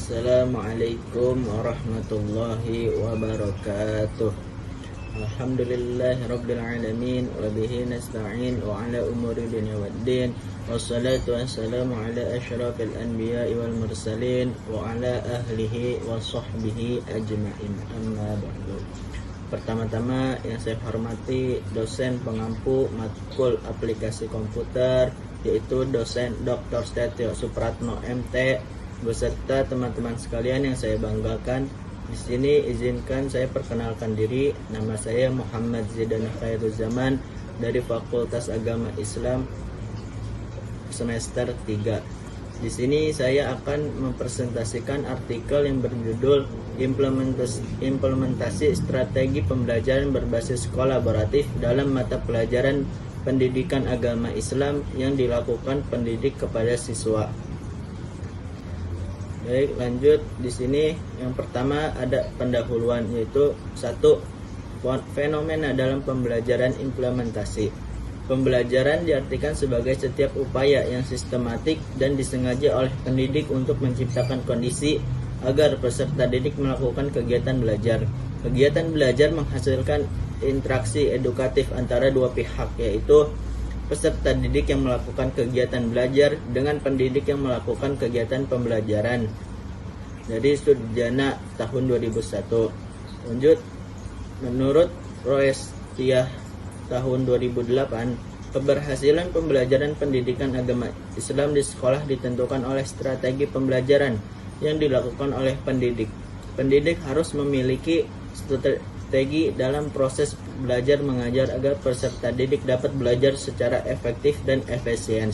Assalamualaikum warahmatullahi wabarakatuh. Alhamdulillahirabbil alamin wa bihi nasta'in wa ala umuri dunya waddin. Wassalatu wassalamu ala asyrafil anbiya'i wal mursalin wa ala ahlihi wa sahbihi ajma'in. Amma ba'du. Pertama-tama yang saya hormati dosen pengampu matkul aplikasi komputer, yaitu dosen Dr. Setio Supratno MT, beserta teman-teman sekalian yang saya banggakan. Di sini izinkan saya perkenalkan diri. Nama saya Muhammad Zidan Khairuzaman dari Fakultas Agama Islam semester 3. Di sini saya akan mempresentasikan artikel yang berjudul Implementasi Strategi Pembelajaran Berbasis Kolaboratif dalam Mata Pelajaran Pendidikan Agama Islam yang dilakukan pendidik kepada siswa. Baik, lanjut. Di sini yang pertama ada pendahuluan, yaitu 1. Fenomena dalam pembelajaran implementasi. Pembelajaran diartikan sebagai setiap upaya yang sistematik dan disengaja oleh pendidik untuk menciptakan kondisi agar peserta didik melakukan kegiatan belajar. Kegiatan belajar menghasilkan interaksi edukatif antara dua pihak, yaitu peserta didik yang melakukan kegiatan belajar dengan pendidik yang melakukan kegiatan pembelajaran. Dari Sudjana tahun 2001. Lanjut, menurut Roestiah tahun 2008, keberhasilan pembelajaran pendidikan agama Islam di sekolah ditentukan oleh strategi pembelajaran yang dilakukan oleh pendidik. Pendidik harus memiliki strategi dalam proses belajar mengajar agar peserta didik dapat belajar secara efektif dan efisien,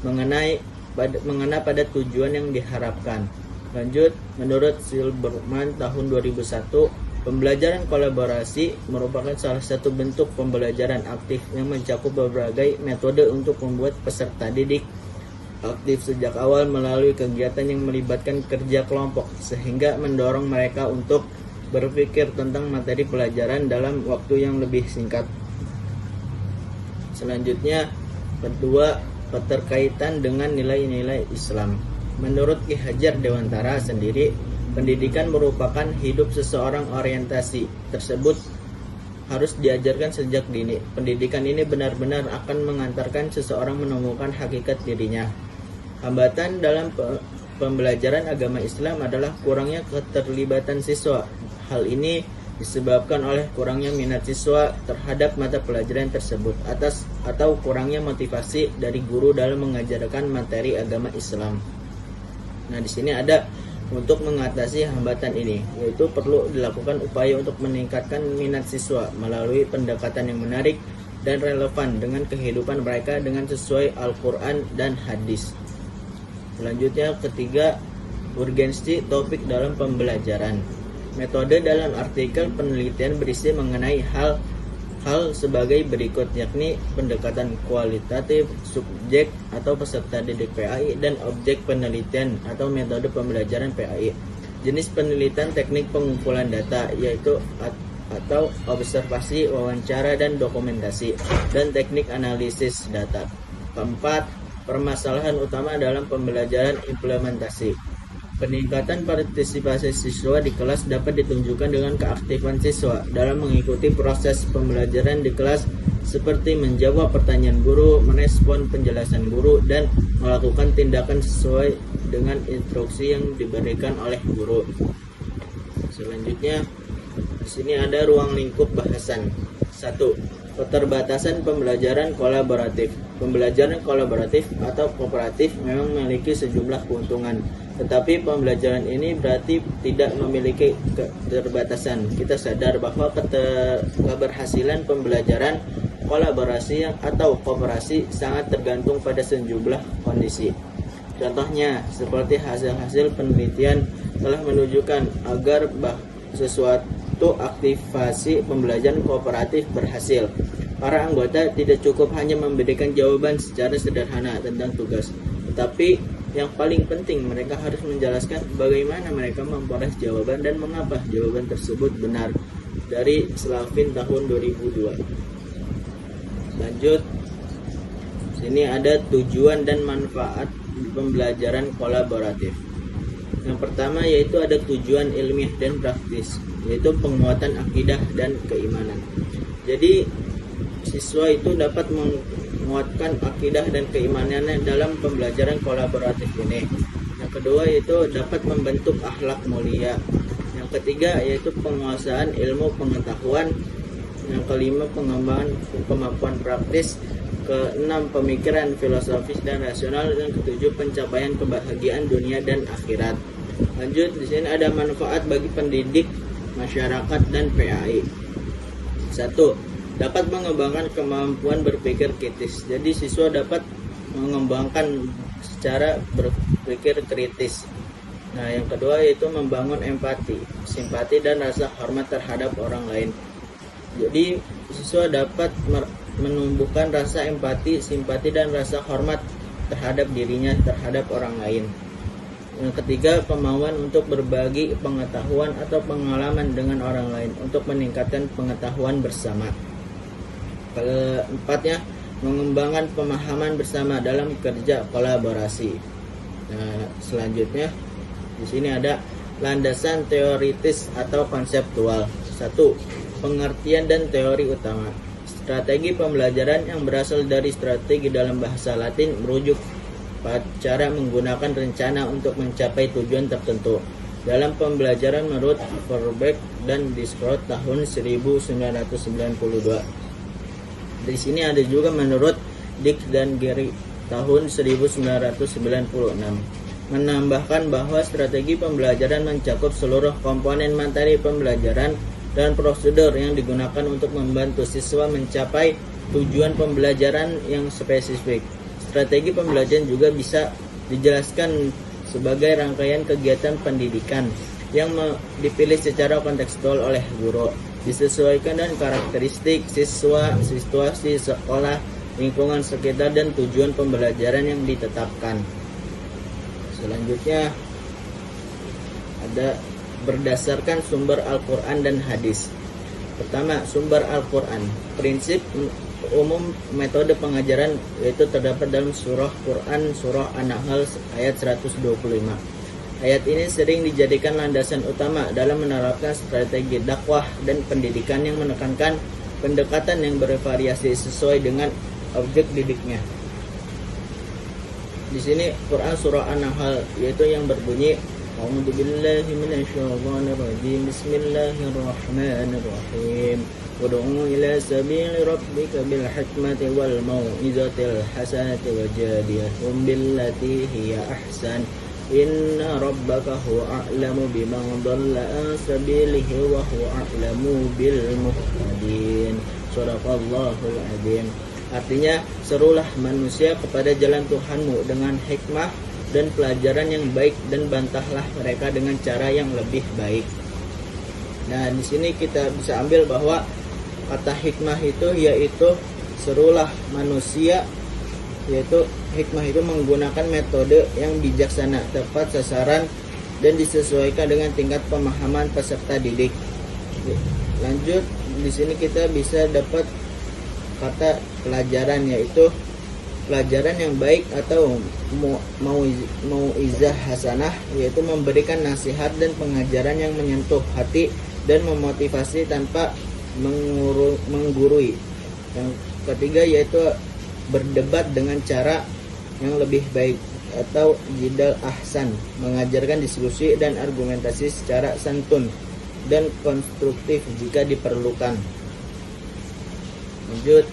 mengena pada tujuan yang diharapkan. Lanjut, menurut Silberman tahun 2001, pembelajaran kolaborasi merupakan salah satu bentuk pembelajaran aktif yang mencakup berbagai metode untuk membuat peserta didik aktif sejak awal melalui kegiatan yang melibatkan kerja kelompok, sehingga mendorong mereka untuk berpikir tentang materi pelajaran dalam waktu yang lebih singkat. Selanjutnya, kedua, keterkaitan dengan nilai-nilai Islam. Menurut Ki Hajar Dewantara sendiri, pendidikan merupakan hidup seseorang. Orientasi tersebut harus diajarkan sejak dini. Pendidikan ini benar-benar akan mengantarkan seseorang menemukan hakikat dirinya. Hambatan dalam pembelajaran agama Islam adalah kurangnya keterlibatan siswa. Hal ini disebabkan oleh kurangnya minat siswa terhadap mata pelajaran tersebut atau kurangnya motivasi dari guru dalam mengajarkan materi agama Islam. Nah, di sini ada untuk mengatasi hambatan ini, yaitu perlu dilakukan upaya untuk meningkatkan minat siswa melalui pendekatan yang menarik dan relevan dengan kehidupan mereka dengan sesuai Al-Quran dan hadis. Selanjutnya, ketiga, urgensi topik dalam pembelajaran. Metode dalam artikel penelitian berisi mengenai hal sebagai berikut, yakni pendekatan kualitatif, subjek atau peserta didik PAI, dan objek penelitian atau metode pembelajaran PAI. Jenis penelitian teknik pengumpulan data, yaitu atau observasi, wawancara, dan dokumentasi, dan teknik analisis data. Keempat, permasalahan utama dalam pembelajaran implementasi. Peningkatan partisipasi siswa di kelas dapat ditunjukkan dengan keaktifan siswa dalam mengikuti proses pembelajaran di kelas, seperti menjawab pertanyaan guru, merespon penjelasan guru, dan melakukan tindakan sesuai dengan instruksi yang diberikan oleh guru. Selanjutnya, di sini ada ruang lingkup bahasan. 1. Keterbatasan pembelajaran kolaboratif. Pembelajaran kolaboratif atau kooperatif memang memiliki sejumlah keuntungan, tetapi pembelajaran ini berarti tidak memiliki keterbatasan. Kita sadar bahwa keberhasilan pembelajaran kolaborasi atau kooperasi sangat tergantung pada sejumlah kondisi. Contohnya, seperti hasil-hasil penelitian telah menunjukkan agar sesuatu aktivasi pembelajaran kooperatif berhasil, para anggota tidak cukup hanya memberikan jawaban secara sederhana tentang tugas, tetapi yang paling penting mereka harus menjelaskan bagaimana mereka memperoleh jawaban dan mengapa jawaban tersebut benar. Dari Slavin tahun 2002. Lanjut, sini ada tujuan dan manfaat pembelajaran kolaboratif. Yang pertama yaitu ada tujuan ilmiah dan praktis, yaitu penguatan akidah dan keimanan. Jadi siswa itu dapat menguatkan akidah dan keimanannya dalam pembelajaran kolaboratif ini. Yang kedua yaitu dapat membentuk akhlak mulia. Yang ketiga yaitu penguasaan ilmu pengetahuan. Yang kelima pengembangan kemampuan praktis. Keenam pemikiran filosofis dan rasional. Dan ketujuh pencapaian kebahagiaan dunia dan akhirat. Lanjut, di sini ada manfaat bagi pendidik, masyarakat dan PAI. 1. Dapat mengembangkan kemampuan berpikir kritis. Jadi siswa dapat mengembangkan secara berpikir kritis. Nah, yang kedua yaitu membangun empati, simpati dan rasa hormat terhadap orang lain. Jadi siswa dapat menumbuhkan rasa empati, simpati dan rasa hormat terhadap dirinya terhadap orang lain. Yang ketiga, kemauan untuk berbagi pengetahuan atau pengalaman dengan orang lain untuk meningkatkan pengetahuan bersama. Keempatnya, mengembangkan pemahaman bersama dalam kerja kolaborasi. Nah, selanjutnya di sini ada landasan teoritis atau konseptual. 1. Pengertian dan teori utama. Strategi pembelajaran yang berasal dari strategi dalam bahasa Latin merujuk pada cara menggunakan rencana untuk mencapai tujuan tertentu. Dalam pembelajaran menurut Verbeek dan Discroft tahun 1992. Di sini ada juga menurut Dick dan Gary tahun 1996. Menambahkan bahwa strategi pembelajaran mencakup seluruh komponen materi pembelajaran dan prosedur yang digunakan untuk membantu siswa mencapai tujuan pembelajaran yang spesifik. Strategi pembelajaran juga bisa dijelaskan sebagai rangkaian kegiatan pendidikan yang dipilih secara kontekstual oleh guru, disesuaikan dengan karakteristik siswa, situasi sekolah, lingkungan sekitar, dan tujuan pembelajaran yang ditetapkan. Selanjutnya ada berdasarkan sumber Al-Quran dan hadis. Pertama, sumber Al-Quran. Prinsip umum metode pengajaran yaitu terdapat dalam surah Quran, surah An-Nahl ayat 125. Ayat ini sering dijadikan landasan utama dalam menerapkan strategi dakwah dan pendidikan yang menekankan pendekatan yang bervariasi sesuai dengan objek didiknya. Di sini Quran surah An-Nahl yaitu yang berbunyi A'udzu billahi minasyaitonir rajim. Bismillahirrahmanirrahim. Wad'u ila sabili rabbika bil hikmati wal mau'izatil hasanati wajadilhum billati hiya ahsan. Inna rabbaka huwa a'lamu biman dhalla an sabilihi wa huwa a'lamu bil muhtadin. Shadaqallahul adzim. Artinya, serulah manusia kepada jalan Tuhanmu dengan hikmah dan pelajaran yang baik dan bantahlah mereka dengan cara yang lebih baik. Nah, di sini kita bisa ambil bahwa kata hikmah itu yaitu serulah manusia, yaitu hikmah itu menggunakan metode yang bijaksana, tepat sasaran dan disesuaikan dengan tingkat pemahaman peserta didik. Lanjut, di sini kita bisa dapat kata pelajaran yaitu pelajaran yang baik atau mau'izah hasanah, yaitu memberikan nasihat dan pengajaran yang menyentuh hati dan memotivasi tanpa menggurui. Yang ketiga yaitu berdebat dengan cara yang lebih baik atau jidal ahsan, mengajarkan diskusi dan argumentasi secara santun dan konstruktif jika diperlukan. Lanjut,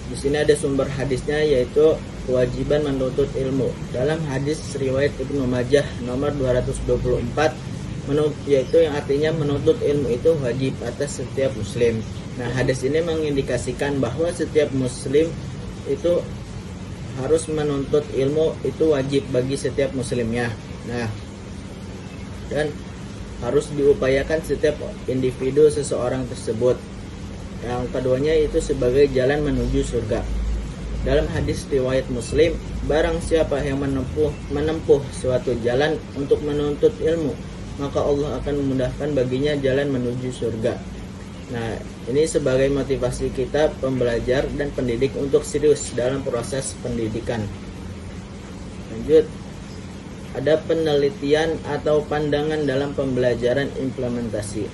di sini ada sumber hadisnya yaitu kewajiban menuntut ilmu. Dalam hadis riwayat Ibnu Majah nomor 224 yaitu yang artinya menuntut ilmu itu wajib atas setiap muslim. Nah, hadis ini mengindikasikan bahwa setiap muslim itu harus menuntut ilmu, itu wajib bagi setiap muslimnya. Nah, dan harus diupayakan setiap individu seseorang tersebut. Yang keduanya itu sebagai jalan menuju surga. Dalam hadis riwayat Muslim, barang siapa yang menempuh suatu jalan untuk menuntut ilmu, maka Allah akan memudahkan baginya jalan menuju surga. Nah, ini sebagai motivasi kita pembelajar dan pendidik untuk serius dalam proses pendidikan. Lanjut, ada penelitian atau pandangan dalam pembelajaran implementasi.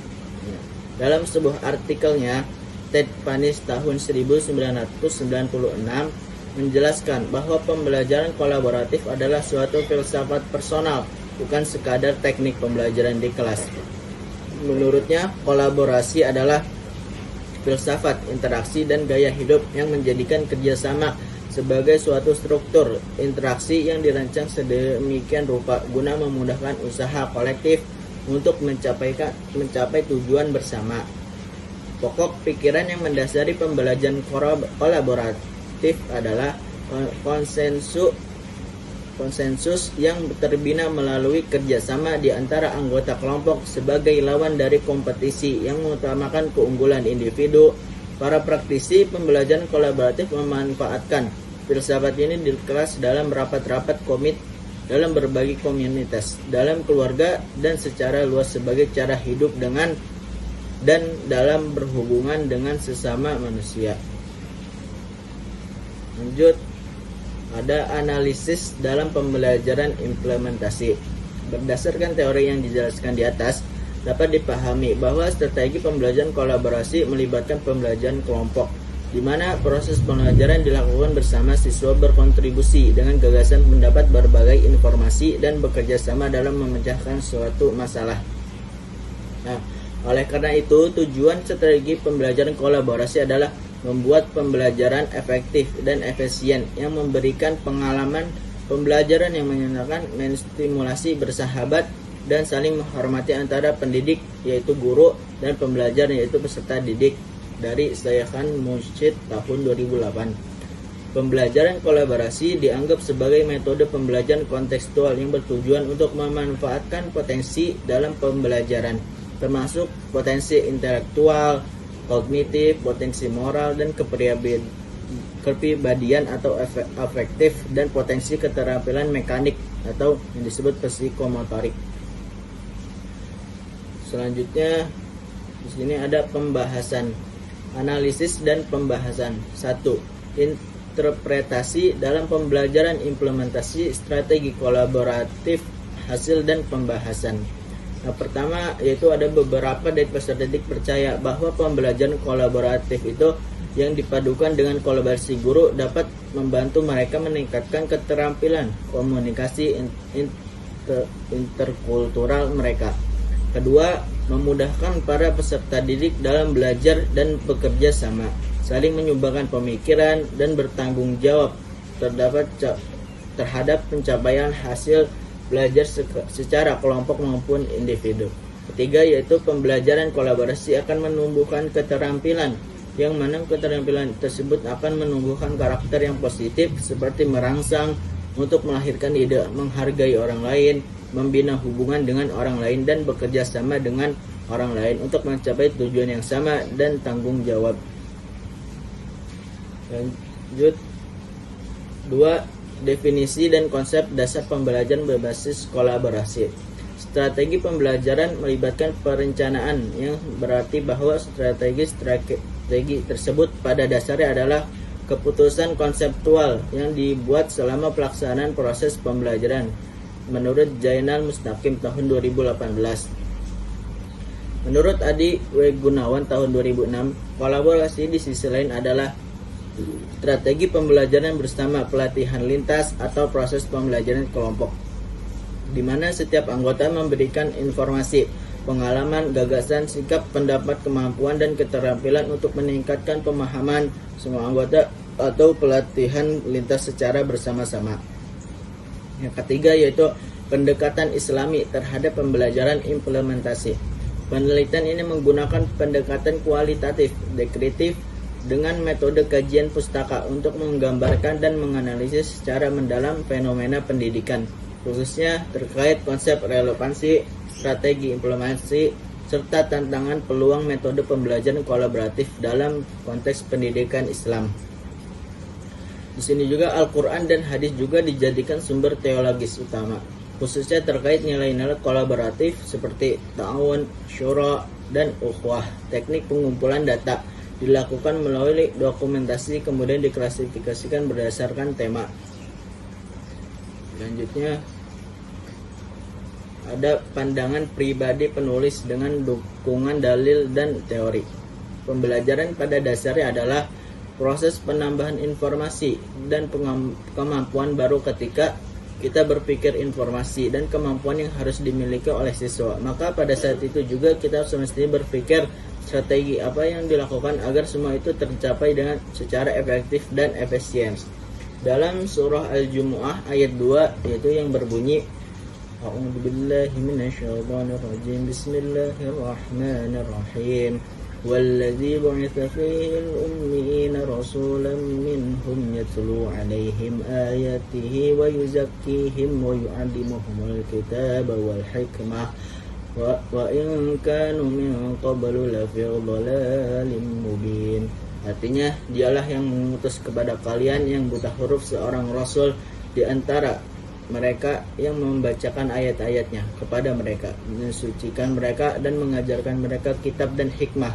Dalam sebuah artikelnya, Ted Panis tahun 1996 menjelaskan bahwa pembelajaran kolaboratif adalah suatu filsafat personal, bukan sekadar teknik pembelajaran di kelas. Menurutnya, kolaborasi adalah filsafat, interaksi, dan gaya hidup yang menjadikan kerjasama sebagai suatu struktur interaksi yang dirancang sedemikian rupa guna memudahkan usaha kolektif untuk mencapai tujuan bersama. Pokok pikiran yang mendasari pembelajaran kolaboratif adalah konsensus yang terbina melalui kerjasama di antara anggota kelompok sebagai lawan dari kompetisi yang mengutamakan keunggulan individu. Para praktisi pembelajaran kolaboratif memanfaatkan filsafat ini di kelas dalam rapat-rapat komit, dalam berbagi komunitas, dalam keluarga, dan secara luas sebagai cara hidup dengan dan dalam berhubungan dengan sesama manusia. Lanjut, ada analisis dalam pembelajaran implementasi. Berdasarkan teori yang dijelaskan di atas, dapat dipahami bahwa strategi pembelajaran kolaborasi melibatkan pembelajaran kelompok, di mana proses pembelajaran dilakukan bersama siswa berkontribusi dengan gagasan mendapat berbagai informasi dan bekerja sama dalam memecahkan suatu masalah. Oleh karena itu, tujuan strategi pembelajaran kolaborasi adalah membuat pembelajaran efektif dan efisien yang memberikan pengalaman pembelajaran yang menyenangkan, menstimulasi bersahabat, dan saling menghormati antara pendidik yaitu guru dan pembelajar yaitu peserta didik, dari Sayakan Mursyid tahun 2008. Pembelajaran kolaborasi dianggap sebagai metode pembelajaran kontekstual yang bertujuan untuk memanfaatkan potensi dalam pembelajaran, termasuk potensi intelektual, kognitif, potensi moral, dan kepribadian atau afektif, dan potensi keterampilan mekanik atau yang disebut psikomotorik. Selanjutnya di sini ada pembahasan, analisis dan pembahasan. 1. Interpretasi dalam pembelajaran implementasi strategi kolaboratif, hasil dan pembahasan. Yang pertama yaitu ada beberapa dari peserta didik percaya bahwa pembelajaran kolaboratif itu yang dipadukan dengan kolaborasi guru dapat membantu mereka meningkatkan keterampilan komunikasi interkultural mereka. Kedua, memudahkan para peserta didik dalam belajar dan bekerja sama, saling menyumbangkan pemikiran dan bertanggung jawab terhadap pencapaian hasil belajar secara kelompok maupun individu. Ketiga, yaitu pembelajaran kolaborasi akan menumbuhkan keterampilan, yang mana keterampilan tersebut akan menumbuhkan karakter yang positif seperti merangsang untuk melahirkan ide, menghargai orang lain, membina hubungan dengan orang lain, dan bekerja sama dengan orang lain untuk mencapai tujuan yang sama dan tanggung jawab. Lanjut. 2. Definisi dan konsep dasar pembelajaran berbasis kolaborasi. Strategi pembelajaran melibatkan perencanaan, yang berarti bahwa strategi tersebut pada dasarnya adalah keputusan konseptual yang dibuat selama pelaksanaan proses pembelajaran. Menurut Jainal Mustaqim tahun 2018. Menurut Adi W. Gunawan tahun 2006, kolaborasi di sisi lain adalah strategi pembelajaran bersama pelatihan lintas atau proses pembelajaran kelompok, di mana setiap anggota memberikan informasi, pengalaman, gagasan, sikap, pendapat, kemampuan, dan keterampilan untuk meningkatkan pemahaman semua anggota atau pelatihan lintas secara bersama-sama. Yang ketiga yaitu pendekatan Islami terhadap pembelajaran implementasi. Penelitian ini menggunakan pendekatan kualitatif, dekritif, dengan metode kajian pustaka untuk menggambarkan dan menganalisis secara mendalam fenomena pendidikan, khususnya terkait konsep relevansi, strategi implementasi, serta tantangan peluang metode pembelajaran kolaboratif dalam konteks pendidikan Islam. Di sini juga Al-Quran dan hadis juga dijadikan sumber teologis utama, khususnya terkait nilai-nilai kolaboratif seperti ta'awun, syura, dan ukhuwah. Teknik pengumpulan data dilakukan melalui dokumentasi, kemudian diklasifikasikan berdasarkan tema. Selanjutnya, ada pandangan pribadi penulis dengan dukungan dalil dan teori. Pembelajaran pada dasarnya adalah proses penambahan informasi dan kemampuan baru ketika kita berpikir informasi dan kemampuan yang harus dimiliki oleh siswa. Maka pada saat itu juga kita semestinya berpikir strategi apa yang dilakukan agar semua itu tercapai dengan secara efektif dan efisien. Dalam surah Al-Jumu'ah ayat 2 yaitu yang berbunyi A'udzubillahi minasyaitonirrajim. Bismillahirrahmanirrahim. Walladzi bu'itsa fihil ummiyina rasulan minhum yatlu 'alaihim ayatihi wa yuzakkihim wa yu'allimuhumul kitaba wal hikmah wa in kanu min qablu lafi dhalalin mubin. Artinya, dialah yang mengutus kepada kalian yang buta huruf seorang rasul di antara mereka yang membacakan ayat-ayatnya kepada mereka, mensucikan mereka dan mengajarkan mereka kitab dan hikmah,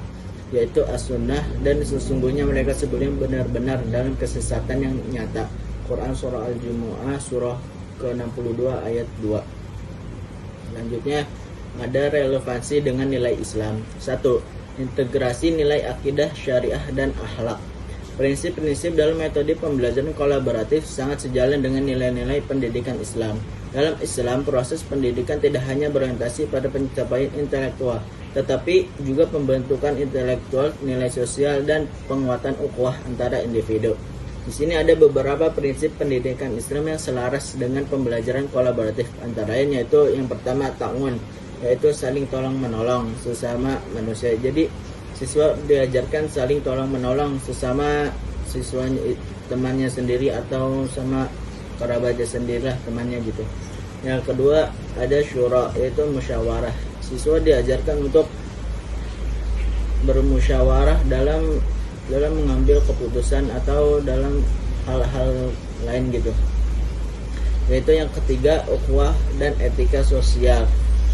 yaitu as-sunnah, dan sesungguhnya mereka sebelumnya benar-benar dalam kesesatan yang nyata. Quran surah Al-Jumu'ah surah ke-62 ayat 2. Selanjutnya ada relevansi dengan nilai Islam. 1. Integrasi nilai akidah, syariah, dan akhlak. Prinsip-prinsip dalam metode pembelajaran kolaboratif sangat sejalan dengan nilai-nilai pendidikan Islam. Dalam Islam, proses pendidikan tidak hanya berorientasi pada pencapaian intelektual, tetapi juga pembentukan intelektual, nilai sosial, dan penguatan ukhuwah antara individu. Di sini ada beberapa prinsip pendidikan Islam yang selaras dengan pembelajaran kolaboratif, antara lain yaitu yang pertama ta'awun, yaitu saling tolong-menolong sesama manusia. Jadi siswa diajarkan saling tolong-menolong sesama siswanya, temannya sendiri atau sama kerabatnya sendirilah temannya gitu. Yang kedua ada syura, yaitu musyawarah. Siswa diajarkan untuk bermusyawarah dalam mengambil keputusan atau dalam hal-hal lain gitu. Yaitu yang ketiga ukhuwah dan etika sosial.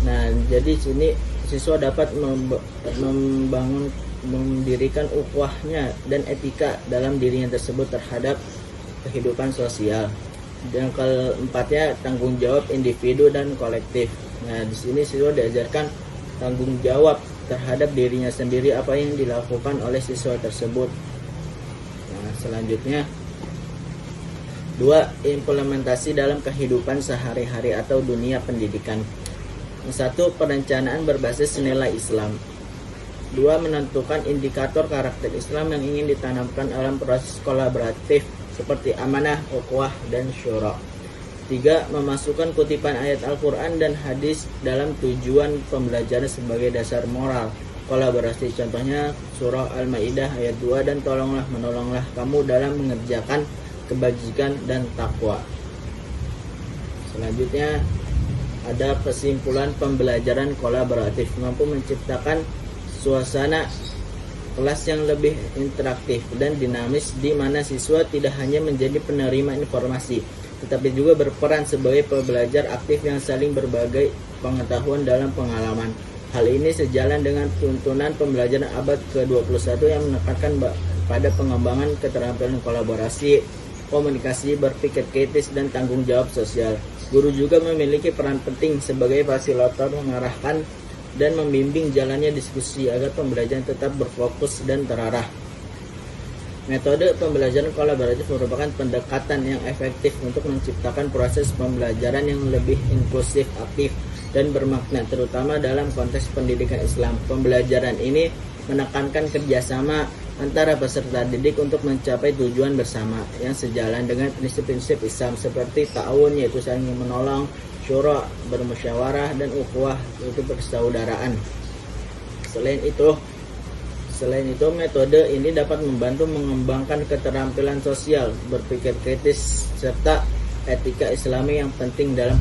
Nah, jadi sini siswa dapat mendirikan ukhuwahnya dan etika dalam dirinya tersebut terhadap kehidupan sosial. Dan keempatnya tanggung jawab individu dan kolektif. Nah, di sini siswa diajarkan tanggung jawab terhadap dirinya sendiri apa yang dilakukan oleh siswa tersebut. Nah, selanjutnya 2. Implementasi dalam kehidupan sehari-hari atau dunia pendidikan. 1. Perencanaan berbasis nilai Islam. 2. Menentukan indikator karakter Islam yang ingin ditanamkan dalam proses kolaboratif seperti amanah, ukhuwah, dan syura. 3. Memasukkan kutipan ayat Al-Quran dan hadis dalam tujuan pembelajaran sebagai dasar moral kolaborasi. Contohnya surah Al-Maidah ayat 2, dan tolonglah menolonglah kamu dalam mengerjakan kebajikan dan takwa. Selanjutnya ada kesimpulan pembelajaran kolaboratif, mampu menciptakan suasana kelas yang lebih interaktif dan dinamis di mana siswa tidak hanya menjadi penerima informasi tetapi juga berperan sebagai pembelajar aktif yang saling berbagi pengetahuan dalam pengalaman. Hal ini sejalan dengan tuntunan pembelajaran abad ke-21 yang menekankan pada pengembangan keterampilan kolaborasi, komunikasi, berpikir kritis, dan tanggung jawab sosial. Guru juga memiliki peran penting sebagai fasilitator, mengarahkan dan membimbing jalannya diskusi agar pembelajaran tetap berfokus dan terarah. Metode pembelajaran kolaboratif merupakan pendekatan yang efektif untuk menciptakan proses pembelajaran yang lebih inklusif, aktif, dan bermakna, terutama dalam konteks pendidikan Islam. Pembelajaran ini menekankan kerjasama antara peserta didik untuk mencapai tujuan bersama yang sejalan dengan prinsip-prinsip Islam seperti ta'awun, yaitu saling menolong, syura, bermusyawarah, dan ukhuwah, yaitu persaudaraan. Selain itu, metode ini dapat membantu mengembangkan keterampilan sosial, berpikir kritis, serta etika Islami yang penting dalam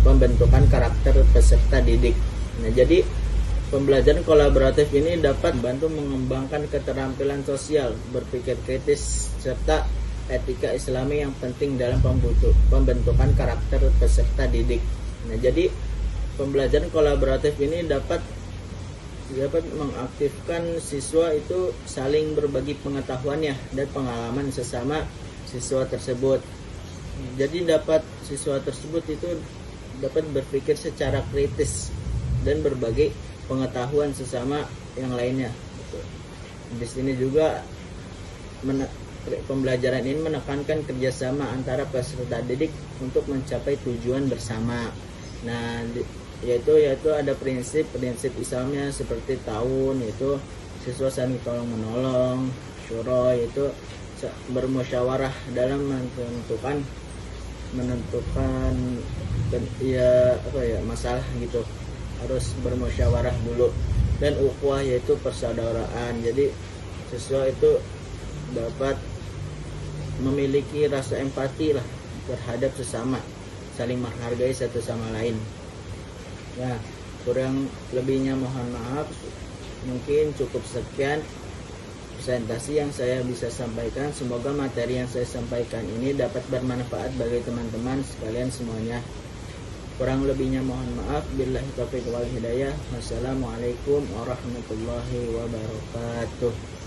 pembentukan karakter peserta didik. Nah, jadi pembelajaran kolaboratif ini dapat membantu mengembangkan keterampilan sosial, berpikir kritis, serta etika Islami yang penting dalam pembentukan karakter peserta didik. Nah, jadi pembelajaran kolaboratif ini dapat mengaktifkan siswa itu saling berbagi pengetahuannya dan pengalaman sesama siswa tersebut. Jadi dapat siswa tersebut itu dapat berpikir secara kritis dan berbagi pengetahuan sesama yang lainnya. Di sini juga pembelajaran ini menekankan kerjasama antara peserta didik untuk mencapai tujuan bersama. Nah, yaitu ada prinsip Islamnya seperti tahun, yaitu siswa saling tolong menolong, syuro, yaitu bermusyawarah dalam menentukan masalah gitu, harus bermusyawarah dulu. Dan ukhuwah yaitu persaudaraan, jadi siswa itu dapat memiliki rasa empati lah terhadap sesama, saling menghargai satu sama lain. Ya, kurang lebihnya mohon maaf. Mungkin cukup sekian presentasi yang saya bisa sampaikan. Semoga materi yang saya sampaikan ini dapat bermanfaat bagi teman-teman sekalian semuanya. Kurang lebihnya mohon maaf. Billahi taufiq wal hidayah. Wassalamualaikum warahmatullahi wabarakatuh.